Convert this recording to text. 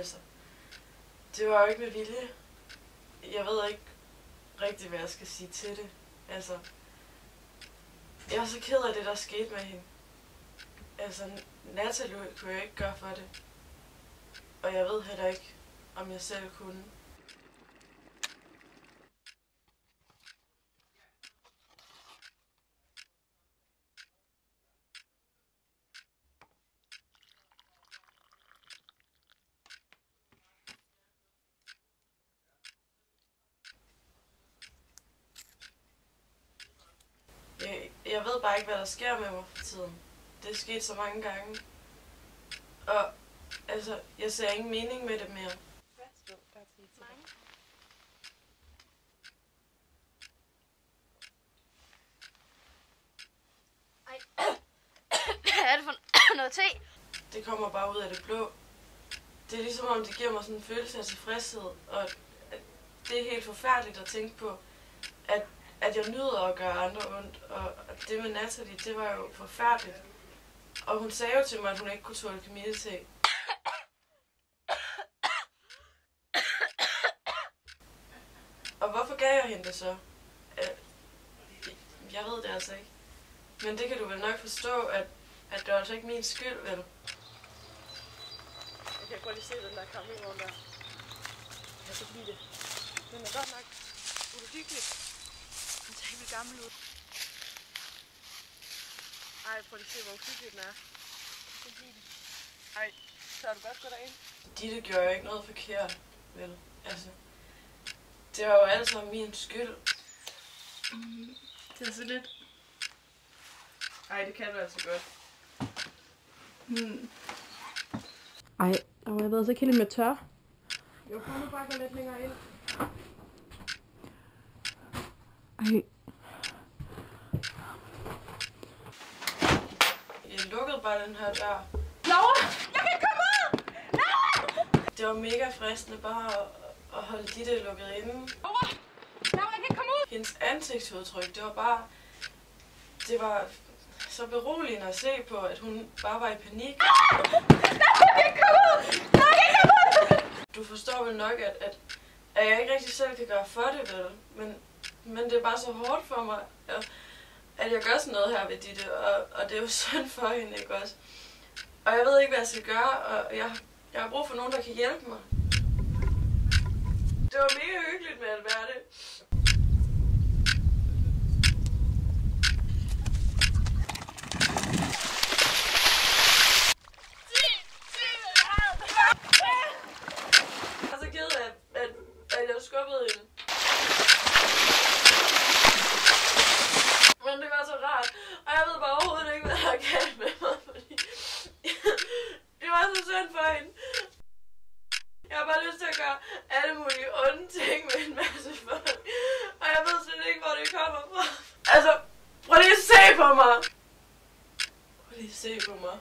Altså, det var jo ikke med vilje. Jeg ved ikke rigtig, hvad jeg skal sige til det. Altså, jeg er så ked af det, der skete med hende. Altså, Natalie kunne jeg ikke gøre for det. Og jeg ved heller ikke, om jeg selv kunne. Jeg ved bare ikke, hvad der sker med mig for tiden. Det er sket så mange gange. Og altså, jeg ser ingen mening med det mere. Hvad er det for noget te? Det kommer bare ud af det blå. Det er ligesom om, det giver mig sådan en følelse af tilfredshed. Og det er helt forfærdeligt at tænke på, at jeg nyder at gøre andre ondt. Og det med Natalie, det var jo forfærdeligt. Og hun sagde jo til mig, at hun ikke kunne tåle kamillete. Og hvorfor gav jeg hende det så? Jeg ved det altså ikke. Men det kan du vel nok forstå, at det er altså ikke min skyld, vel? Jeg kan godt lige se den der campingvogn der. Jeg kan lide det. Den er godt nok uhyggelig. Den ser helt gammel ud. Ej, prøv lige at se, hvor uhyggelig den er. Jeg kan lide det. Ej, så er du godt gå derind. Ditte gjorde jo ikke noget forkert, vel? Altså, det var jo alt sammen min skyld. Det er så lidt. Ej, det kan du altså godt. Ej, jeg har været så kildet med tør. Jo, prøv nu bare at gå lidt længere ind. Ej. Jeg lukkede bare den her dør. Laura! Jeg kan ikke komme ud! Laura! Det var mega fristende bare at holde Ditte lukket inde. Laura! Laura, jeg kan ikke komme ud! Hendes ansigtsudtryk, det var så beroligende at se på, at hun bare var i panik. Du forstår vel nok, at jeg ikke rigtig selv kan gøre for det, vel? Men det er bare så hårdt for mig, at jeg gør sådan noget her ved Ditte, og det er jo synd for hende, ikke også? Og jeg ved ikke, hvad jeg skal gøre, og jeg har brug for nogen, der kan hjælpe mig. Det var mega hyggeligt med Alberte. Jeg er så ked af, at jeg skubbede hende. Men det var så rart, og jeg ved bare overhovedet ikke, hvad der er galt med mig, fordi det var så synd for hende. Jeg har bare lyst til at gøre alle mulige onde ting med en masse folk, og jeg ved slet ikke, hvor det kommer fra. Altså, prøv lige at se på mig. Prøv lige at se på mig.